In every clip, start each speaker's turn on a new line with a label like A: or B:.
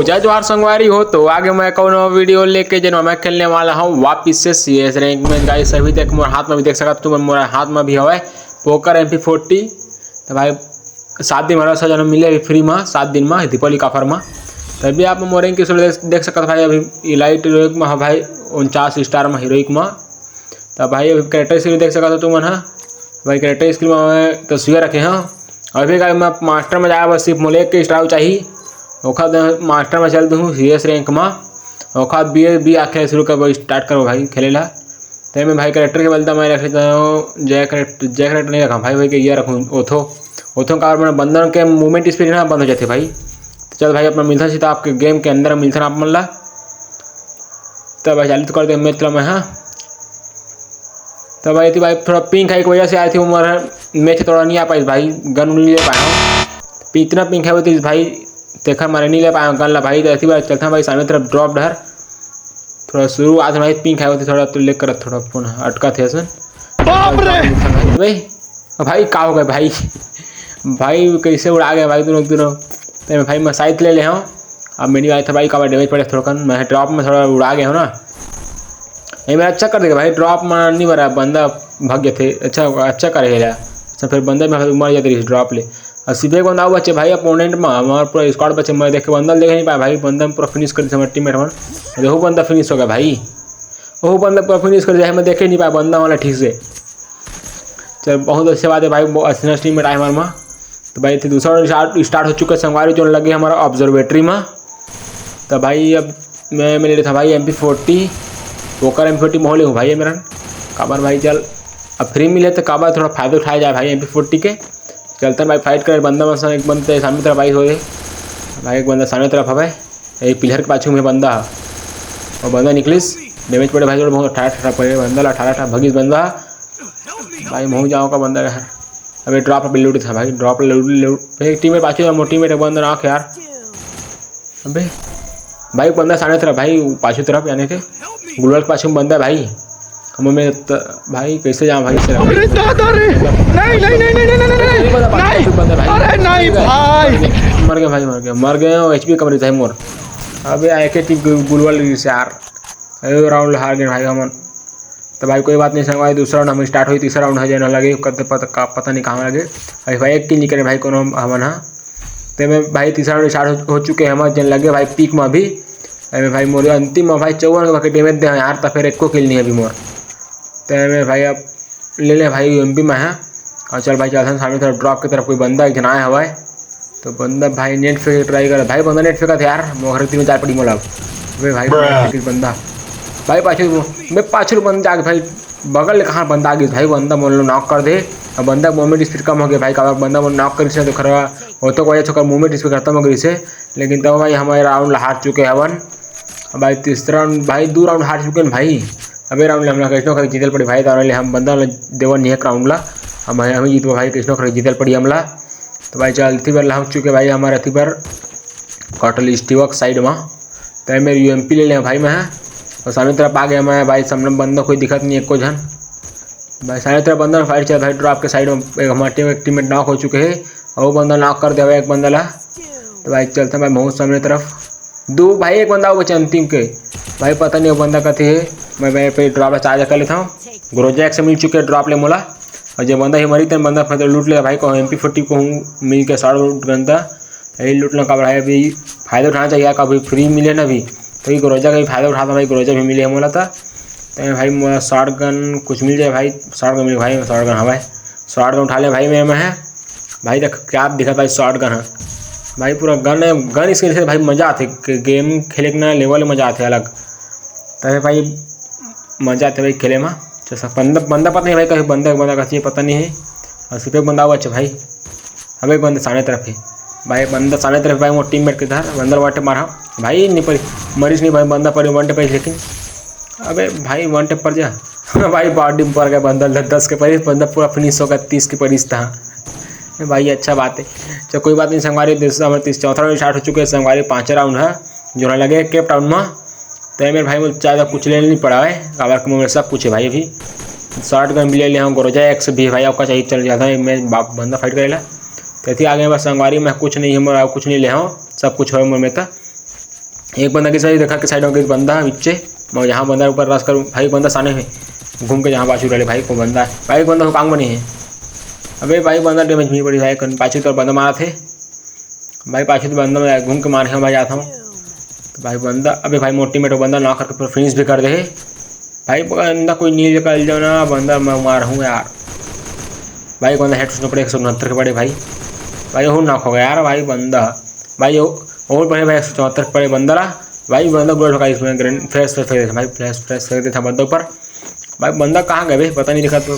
A: जय जवाहर संगवारी हो तो आगे मैं कौन वीडियो लेके जो मैं खेलने वाला हूँ वापिस से CS रैंक में गाइस। अभी देख मोर हाथ में भी देख सकता तुम, मोर हाथ में भी हवा पोकर MP40। तो भाई 7 दिन हमारा सजन मिले अभी फ्री में 7 दिन में दीपावली का ऑफर में। तभी आप मोर रैंक देख सकते भाई। अभी इलाइट हीरोइक में है भाई 49 स्टार में हीरोइक में। तो भाई अभी कैरेक्टर स्किल देख सकते तुम है भाई। कैरेक्टर स्किल में तस्वीर रखे हैं। अभी मैं मास्टर में जाए बस सिर्फ मोले के स्टार चाहिए। ओखा मास्टर में चलते हूँ CS रैंक में। ओखा बी आखे शुरू कर स्टार्ट करो भाई खेलेला। तो मैं भाई कैरेक्टर के बलता मैं रख लेता हूँ जय कैरेक्टर नहीं रखा भाई के ये रखूँ ओथो का मैंने बंदन के मूवमेंट स्पीड ना बंद हो जाते भाई। तो चल भाई अपना मिलता सीधा आपके गेम के अंदर मिलता आप मन ला। तो भाई चालू तो कर दे मैच में। हाँ तो भाई थी भाई थोड़ा पिंक है की वजह से आई थी उम्र मैच थोड़ा नहीं आ पाई भाई। गन नहीं ले पाया हूँ इतना पिंक है वो थी भाई। देखा मारे नहीं ले पाया गन ला भाई। तो ऐसी बार चलता भाई सामने तरफ ड्रॉप डर थोड़ा शुरू आज भाई पिंक है वो थी थोड़ा तो लेकर थोड़ा फोन अटका थे सन भाई का हो गए भाई। भाई कैसे उड़ा गए भाई दोनों। तो भाई मैं साइड ले हूँ। अब मेरी आई था भाई का डैमेज पड़े थोड़ा कन मैं ड्रॉप में थोड़ा उड़ा गया हूँ ना। नहीं मेरा अच्छा कर देगा भाई। ड्रॉप में नहीं मरा बंदा भाग गए थे। अच्छा करेगा अच्छा फिर बंदे में मर जाते रही ड्रॉप ले। और सीधे बंदा बच्चे भाई अपोनेंट में हमारा पूरा स्क्वाड बच्चे मैं देखे बंदा देख नहीं पाया भाई। बंदा पूरा फिनिश कर दिया टीममेट में। देखो बंदा फिनिश हो गया भाई। वो बंदा पूरा फिनिश कर दिया मैं देखे नहीं पाया बंदा वाला ठीक से। चल बहुत अच्छी बात है भाई। बहुत टीममेट आए हमारे में। तो भाई थी दूसरा स्टार्ट हो चुका संगवारी जो लगे हमारा ऑब्जर्वेटरी में। तो भाई अब मैं ले था भाई MP40 पोकर MP40 मोह ले हूँ भाई मेरा काबर भाई। चल अब फ्री मिले तो काबर थोड़ा फायदा उठाया जाए भाई MP40 के। चलते भाई फाइट कर बंदा मसा एक बंदे सामने तरफ भाई हो भाई। एक बंदा सामने तरफ है भाई एक पिलर के पाछू में बंदा है और बंदा निकलिस डैमेज पड़े भाई। बहुत 18 पड़े बंदा 18 भगीस बंदा भाई महू जाओ का बंदा है। अभी ड्रॉप पे लूट था भाई। ड्रॉप एक टीम में पाछू मोटी में बंदा नाक यार। अबे भाई बंदा सामने तरफ भाई पाछू तरफ यानी कि गुलवाल के पाछू में बंदा भाई। हम में भाई कैसे जाऊँ भाई से
B: नहीं भाई
A: मर गए HP कमरे थे मोर। अबे एक टीम गुलवाल से यार राउंड हार गए भाई हमन। तो भाई कोई बात नहीं संग भाई दूसरा राउंड हम स्टार्ट हुई। तीसरा राउंड है जाना लगे पता नहीं कहाँ लगे भाई। भाई एक किल नहीं करे भाई कोनो हमन। हाँ तो मैं भाई तीसरा राउंड स्टार्ट हो चुके हैं हम जन लगे भाई पीक में अभी भाई मोर अंतिम में भाई 54 के डैमेज दे यार। तो फिर एक को किल नहीं है अभी मोर। तो मैं भाई अब ले ले भाई MP में है। और चल भाई चलते सामने तरफ ड्रॉप की तरफ कोई बंदा जनाया हवा है। तो बंदा भाई नेट पे ट्राई कर भाई। बंदा नेट पे का था यार मोहर 3-4 पड़ी मोला भाई बंदा भाई पाछू बंदा आगे भाई बगल कहाँ बंदा आ गया भाई। बंदा मोल नॉक कर दे और बंदा मूवमेंट स्पीड कम हो गया भाई। का बंदा मोल नॉक कर तो खरा हो तो कोई छोकर मूवमेंट स्पीड खत्म हो गई से। लेकिन तब भाई हमारे राउंड हार चुके हैं हवन भाई। तीसरा राउंड भाई 2 राउंड हार चुके हैं भाई। अबे राउंड हम कैसनो खरीद जीतल पड़ी भाई। तारे हम बंदा देवन नहीं है राउंड ला हम ही जीतबो भाई। कैसनो खरीद जीतल पड़ी हमला। तो भाई चल थी बार हम चुके भाई हमारे अथी पर कटल स्टीवक साइड में। तो मेरे UMP ले लें भाई मैं। और सामने तरफ आ गया मैं भाई। सामने बंदा कोई दिखत नहीं एक को जन भाई। सामने तरफ बंदा फाइट चल भाई। ड्रॉप के साइड में एक हमारे टीममेट नॉक हो चुके हैं और वो बंदा नॉक कर दिया एक बंदा ला। तो भाई चलते भाई बहुत सामने तरफ 2 भाई एक बंदा वो बचे अंतिम के भाई। पता नहीं वो बंदा कथी है। मैं पे ड्रॉप चार्ज कर लेता हूँ। ग्रोजैक से मिल चुके ड्रॉप ले मोला। और जब बंदा ही मरी तो बंदा फिर लूट लिया भाई को MP40 को हूँ मिल के 60 गंदा यही लूटना का भाई। अभी फायदा उठाना चाहिए कभी फ्री मिले ना भी तो ये ग्रोजा का भी फायदा उठाता भाई। ग्रोजा भी मिले मोला था तो भाई मोला शॉर्ट गन कुछ मिल जाए भाई। शॉर्ट गन मिले भाई। शॉर्ट गन हाँ भाई शॉर्ट गन उठा ले भाई मेरे में है भाई। देख क्या दिखा भाई शॉर्ट गन है भाई। पूरा गन इसके से भाई मज़ा आते गेम खेले के ना लेवल मज़ा आते अलग। तो भाई मज़ा आते भाई खेले में। जैसा बंदा पता नहीं भाई कहीं बंदा कैसे पता नहीं है। और सिर्फ एक बंदा हुआ अच्छा भाई। अब एक बंदा सामने तरफ है भाई। बंदा सामने तरफ भाई वो टीममेट के घर बंदर वाटे मारा भाई। नहीं पड़ी मरीज नहीं भाई बंदा पड़ी 1 टेप। लेकिन अबे भाई 1 टेप पर जा भाई बॉडी में पड़ गया बंदा 10 के परिस। बंदा पूरा फिनिश होगा 30 के परिस था भाई। अच्छा बात है चलो कोई बात नहीं। संगवारी चौथा राउंड स्टार्ट हो चुके हैं। संगवारी 5 राउंड है जो लगे केप टाउन में। तो मेरे भाई मुझे ज़्यादा कुछ लेना नहीं पड़ा है। काबर के मेरे सब कुछ है भाई। अभी शॉर्ट गन भी ले लिया हूँ। ग्रोजा X भी भाई आपका चाहिए चल जाता है। मैं बंदा फाइट करेला तो आगे बस संगवारी में कुछ नहीं है मोर कुछ नहीं ले हूँ सब कुछ हो मोर में। तो एक बंदा की साइड देखा कि साइड में बंदा नीचे, मैं यहाँ बंदा ऊपर रस करूँ भाई, बंदा सामने में घूम के जहाँ बाजू रहे भाई को बंदा है भाई, बंदा को काम बनी है। अबे भाई बंदा डैमेज नहीं पड़ी भाई, पाछू तो बंदा मारा थे भाई, पाछू तो बंदा मैं घूम के मारे हैं भाई, आता हूँ तो भाई बंदा, अबे भाई मोटी मेटो बंदा ना करके पूरा फिनिश भी कर दे भाई, बंदा कोई नील निकल जाओ ना, बंदा मैं मार हूँ यार भाई, बंदा हेड सुनना पड़े 169 के पड़े भाई, भाई वो नॉक हो गया यार भाई बंदा, भाई और बड़े भाई 174 के पड़े बंदा रहा भाई, बंदा गोल ठोका इसमें ग्रेन फ्लैश फेंक भाई, फ्लैश फेंक देता बंदा ऊपर भाई, बंदा कहाँ गए भाई पता नहीं दिखा तो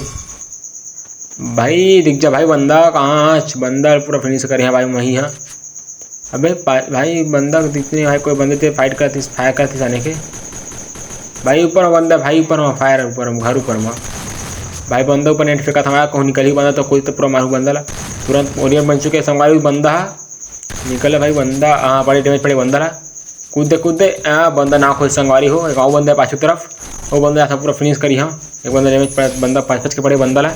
A: भाई, दिख जा भाई बंदा कहाँ, बंदा पूरा फिनिश करे हैं भाई वहीं है। अबे भाई बंदा दिखते भाई, कोई बंदे थे फाइट करती फायर करती जाने के भाई, ऊपर बंदा भाई, ऊपर वहाँ फायर ऊपर घर ऊपर वहाँ भाई, बंदा ऊपर नेट फेंका था कहूँ निकल ही बंदा तो कोई तो पूरा मारू बंदा ला तुरंत ओरियन बन चुके संगवारी बंदा निकले भाई, बंदा हाँ बड़ी डैमेज पड़े बंदा ला, कूदे कूदे बंदा ना खोज संगवारी हो, एक और बंदा पाछू तरफ वो बंदा था पूरा फिनिश करी हाँ, एक बंदा डैमेज पड़े बंदा 5 के पड़े बंदा ला,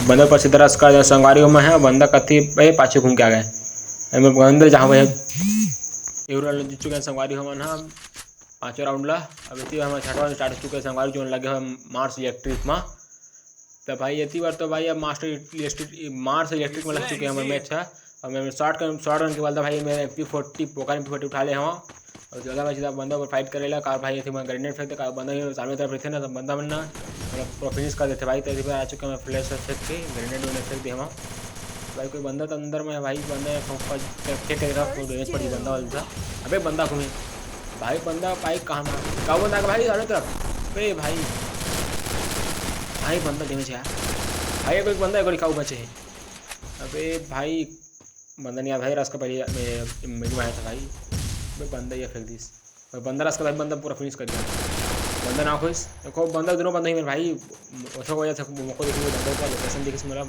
A: बंदा पर सीधा रस का संगवारी हो में है, बंदा कथी भाई पाछू घूम के आ गए अंदर जहाँ भाई एवरो जीत चुके हैं संगवारी हो मन हाँ 5 राउंड ला। अब इतनी हम 6वां स्टार्ट हो चुके हैं संगवारी जो लगे हुए मार्स इलेक्ट्रिक में, तो भाई इतनी बार तो भाई अब मार्स इलेक्ट्रिक में लग चुके हैं हमारे मैच है। और मैं शॉर्ट रन के बाद भाई मैं MP40 पोकर MP40 उठा ले हाँ, और ज़्यादा भाई सीधा बंदा को फाइट करेला कार भाई थी मैं ग्रेनेड फेंकते कार बंदा सामने तरफ रहते ना, तो बंदा बनना मतलब फिनिश कर देते भाई, तो इसी बार आ चुके मैं फ्लैश फेंक के ग्रेनेड वेनेड फेंक दिए हम भाई, कोई बंदा तो अंदर में भाई, बंदा फेंक के डैमेज पड़ी बंदा वाला था। अबे बंदा घूमे भाई, बंदा भाई कहाँ बंदा भाई चारों तरफ अरे भाई, भाई बंदा डैमेज है भाई, एक बंदा एक लिखा बचे है। अबे भाई बंदा नहीं आया भाई, रस का पहले मेरे आया था भाई, भाई बंदा ये फेंक दिस बंदा रस का भाई, बंदा पूरा फिनिश कर दिया बंदा ना खुश देखो, बंदा दोनों बंदा ही मेरे भाई ओछो वजह से मौको देखिए बंदा का लोकेशन देखिए मेरा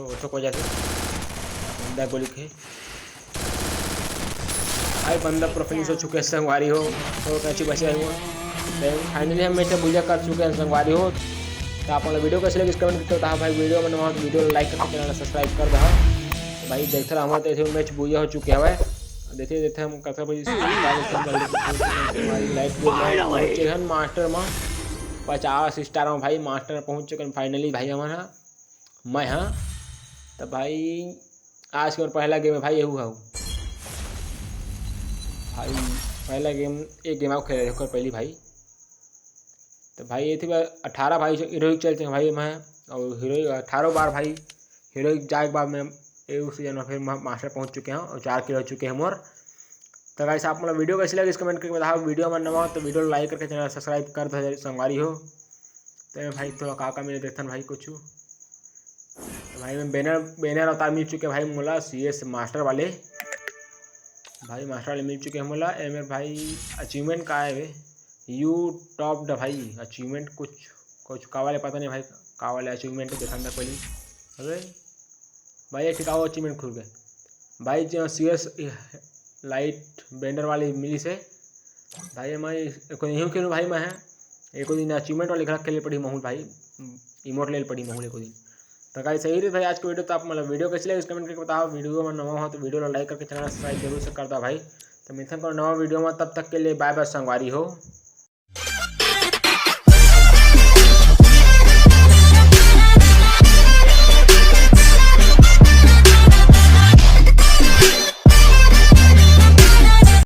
A: ओछो वजह से बंदा गोली खे भाई, बंदा पूरा फिनिश हो चुके हैं संगवारी हो, तो कैसे बचे हुए फाइनली हम मैच बुझा कर चुके हैं संगवारी हो। तो आप वीडियो कैसे लगे कमेंट करते हो भाई, वीडियो में वीडियो लाइक करके चैनल सब्सक्राइब कर दो भाई, देखते रहा हमारे तो मैच बुझा हो चुके हैं देखते हम कथा लाइट मास्टर में 50 स्टार में भाई, मास्टर पहुंच चुके हैं फाइनली भाई हमारा मैं हाँ। तो भाई आज के पहला गेम है भाई, यही है भाई पहला गेम एक गेम आप खेल रहे हो पहली भाई, तो भाई ये थी 18 भाई हीरोइक चलते हैं भाई मैं, और हीरोइक 18 बार भाई हीरोइक जाए के बाद में उस सीजन में फिर मास्टर पहुंच चुके हैं और 4 किलो हो चुके हैं मोर। तो गाइस आप मतलब वीडियो कैसी लगी इस कमेंट करके बताओ, वीडियो में नवा तो वीडियो लाइक करके चैनल सब्सक्राइब कर दो संगवारी हो। तो भाई थोड़ा काका मेरे देखता भाई कुछ, तो भाई मैं बैनर अवतार मिल चुके भाई मोला CS मास्टर वाले भाई, मास्टर वाले मिल चुके हैं मोला मेरे भाई। अचीवमेंट का है यू टॉप द भाई अचीवमेंट कुछ का वाले पता नहीं भाई, का वाले अचीवमेंट देखा था पहले। अरे भाई एक ठिकाओ अचीवमेंट खुल गए भाई, जो CS लाइट बेंडर वाली मिली से भाई, मैं यूँ खेलूँ भाई मैं एक दिन अचीवमेंट वाले घर खेले पड़ी महूल भाई, इमोट ले पड़ी महूल एक दिन। तो गाइस सही रही भाई आज की वीडियो, तो आप मतलब वीडियो कैसे लगे कमेंट करके बताओ, वीडियो में नवा हो तो वीडियो को लाइक करके चैनल सब्सक्राइब जरूर से कर दो भाई। तो मिलते हैं नवा वीडियो में, तब तक के लिए बाय बाय संगवारी हो।